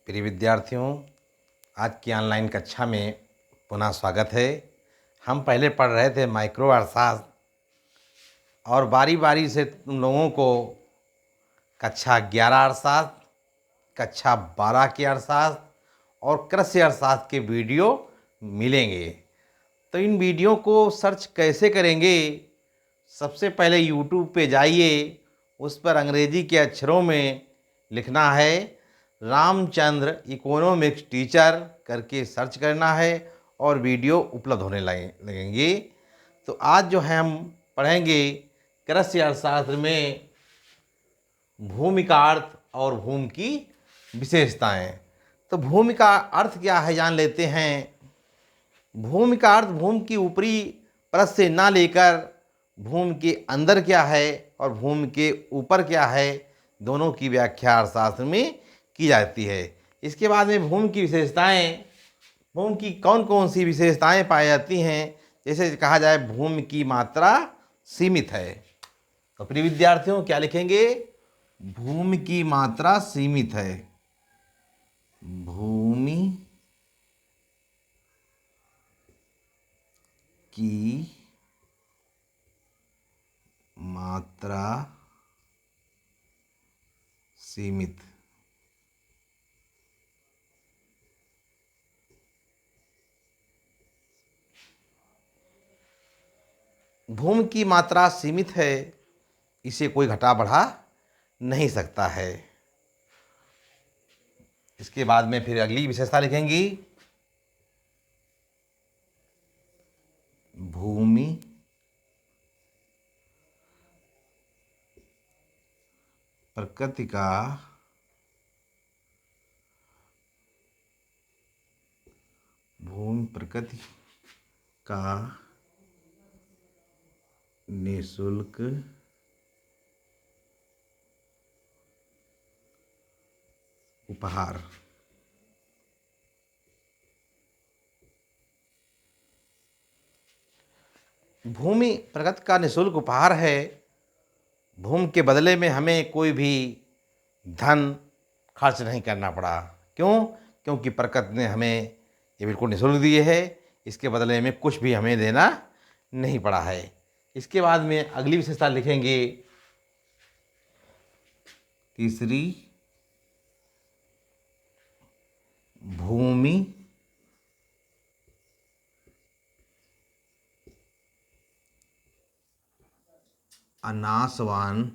प्रिय विद्यार्थियों, आज की ऑनलाइन कक्षा में पुनः स्वागत है। हम पहले पढ़ रहे थे माइक्रो अर्थशास्त्र और बारी बारी से तुम लोगों को कक्षा 11 अर्थशास्त्र, कक्षा 12 की अर्थशास्त्र और कृषि अर्थशास्त्र के वीडियो मिलेंगे। तो इन वीडियो को सर्च कैसे करेंगे? सबसे पहले यूट्यूब पे जाइए, उस पर अंग्रेजी के अक्षरों में लिखना है रामचंद्र इकोनॉमिक्स टीचर करके सर्च करना है और वीडियो उपलब्ध होने लगेंगे। तो आज जो है हम पढ़ेंगे कृषि अर्थशास्त्र में भूमि का अर्थ और भूमि की विशेषताएं। तो भूमि का अर्थ क्या है जान लेते हैं। भूमि का अर्थ भूमि की ऊपरी परत से ना लेकर भूमि के अंदर क्या है और भूमि के ऊपर क्या है, दोनों की व्याख्या अर्थशास्त्र में की जाती है। इसके बाद में भूमि की विशेषताएं, भूमि की कौन कौन सी विशेषताएं पाई जाती हैं। जैसे कहा जाए भूमि की मात्रा सीमित है, तो प्रिय विद्यार्थियों क्या लिखेंगे? भूमि की मात्रा सीमित है। भूमि की मात्रा सीमित। भूमि की मात्रा सीमित है, इसे कोई घटा बढ़ा नहीं सकता है। इसके बाद में फिर अगली विशेषता लिखेंगी, भूमि प्रकृति का निःशुल्क उपहार। भूमि प्रकृति का निःशुल्क उपहार है। भूमि के बदले में हमें कोई भी धन खर्च नहीं करना पड़ा। क्यों? क्योंकि प्रकृति ने हमें ये बिल्कुल निःशुल्क दिए है, इसके बदले में कुछ भी हमें देना नहीं पड़ा है। इसके बाद में अगली विशेषता लिखेंगे, तीसरी, भूमि अनाशवान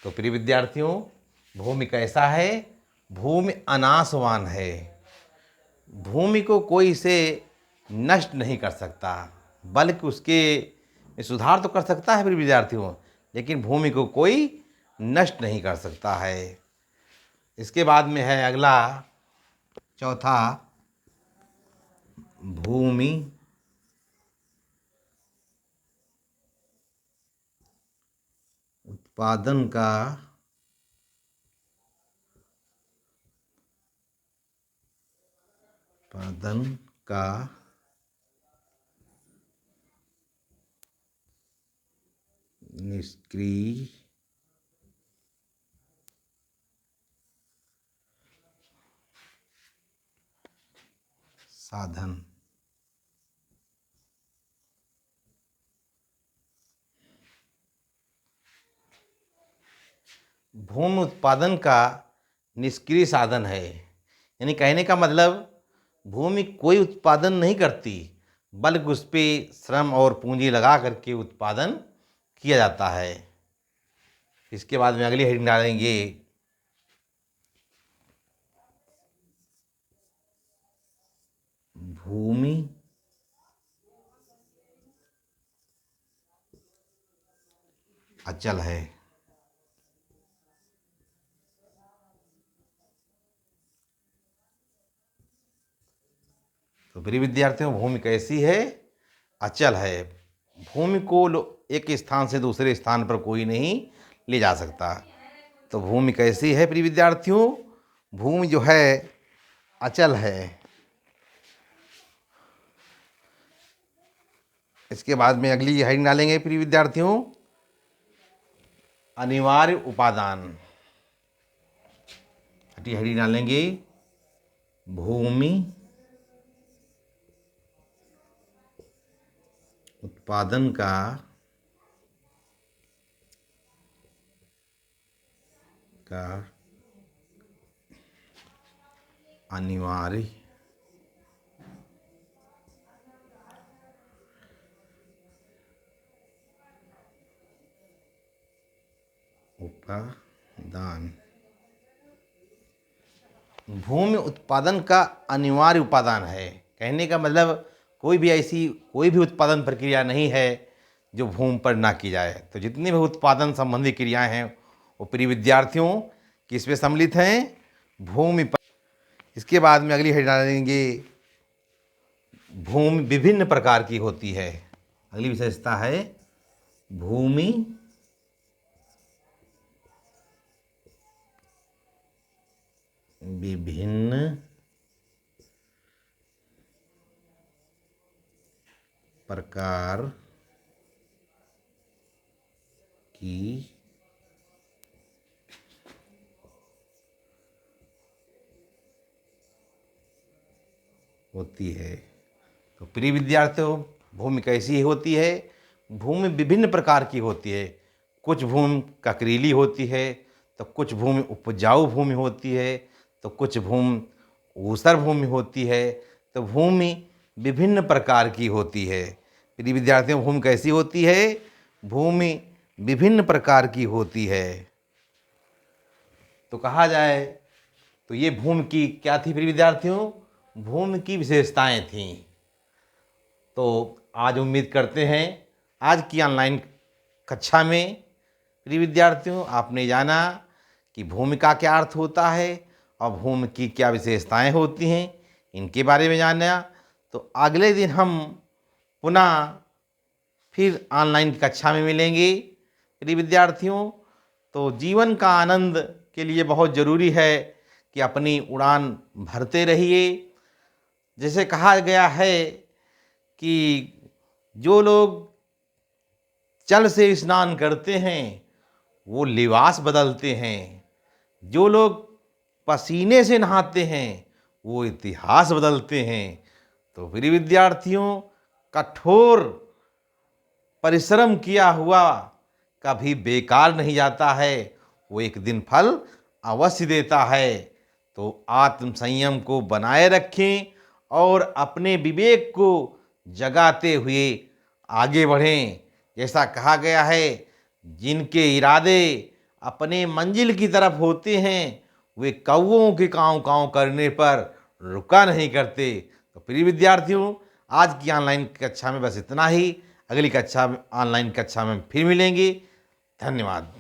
तो प्रिय विद्यार्थियों, भूमि कैसा है? भूमि अनाशवान है। भूमि को कोई इसे नष्ट नहीं कर सकता, बल्कि उसके में सुधार तो कर सकता है प्रिय विद्यार्थियों, लेकिन भूमि को कोई नष्ट नहीं कर सकता है। इसके बाद में है अगला, चौथा, भूमि उत्पादन का निष्क्रिय साधन। भूमि उत्पादन का निष्क्रिय साधन है, यानी कहने का मतलब भूमि कोई उत्पादन नहीं करती, बल्कि उस पर श्रम और पूंजी लगा करके उत्पादन किया जाता है। इसके बाद में अगली हेडिंग डालेंगे, भूमि अचल है। तो प्रिय विद्यार्थियों, भूमि कैसी है? अचल है। भूमि को एक स्थान से दूसरे स्थान पर कोई नहीं ले जा सकता। तो भूमि कैसी है प्रिय विद्यार्थियों? भूमि जो है अचल है। इसके बाद में अगली हेडिंग डालेंगे प्रिय विद्यार्थियों, अनिवार्य उपादान। छठी हेडिंग डालेंगे, भूमि उत्पादन का अनिवार्य उपादान। भूमि उत्पादन का अनिवार्य उपादान है। कहने का मतलब कोई भी उत्पादन प्रक्रिया नहीं है जो भूमि पर ना की जाए। तो जितनी भी उत्पादन संबंधी क्रियाएं हैं वो प्रिय विद्यार्थियों किस पे सम्मिलित हैं? भूमि पर। इसके बाद में अगली हेडिंग डालेंगे, भूमि विभिन्न प्रकार की होती है। अगली विशेषता है भूमि विभिन्न प्रकार की होती है। तो प्रिय विद्यार्थियों, भूमि कैसी होती है? भूमि विभिन्न प्रकार की होती है। कुछ भूमि ककरीली होती है, तो कुछ भूमि उपजाऊ भूमि होती है, तो कुछ भूमि ऊसर भूमि होती है। तो भूमि विभिन्न प्रकार की होती है। प्रिय विद्यार्थियों, भूमि कैसी होती है? भूमि विभिन्न प्रकार की होती है। तो कहा जाए तो ये भूमि की क्या थी प्रिय विद्यार्थियों? भूमि की विशेषताएं थीं। तो आज उम्मीद करते हैं आज की ऑनलाइन कक्षा में प्रिय विद्यार्थियों आपने जाना कि भूमि का क्या अर्थ होता है और भूमि की क्या विशेषताएं होती हैं, इनके बारे में जाना। तो अगले दिन हम पुनः फिर ऑनलाइन कक्षा में मिलेंगे प्रिय विद्यार्थियों। तो जीवन का आनंद के लिए बहुत ज़रूरी है कि अपनी उड़ान भरते रहिए। जैसे कहा गया है कि जो लोग जल से स्नान करते हैं वो लिबास बदलते हैं, जो लोग पसीने से नहाते हैं वो इतिहास बदलते हैं। तो प्रिय विद्यार्थियों, कठोर परिश्रम किया हुआ कभी बेकार नहीं जाता है, वो एक दिन फल अवश्य देता है। तो आत्म संयम को बनाए रखें और अपने विवेक को जगाते हुए आगे बढ़ें। जैसा कहा गया है, जिनके इरादे अपने मंजिल की तरफ होते हैं वे कौवों के काँव काँव करने पर रुका नहीं करते। तो प्रिय विद्यार्थियों, आज की ऑनलाइन कक्षा में बस इतना ही। अगली कक्षा ऑनलाइन कक्षा में फिर मिलेंगे। धन्यवाद।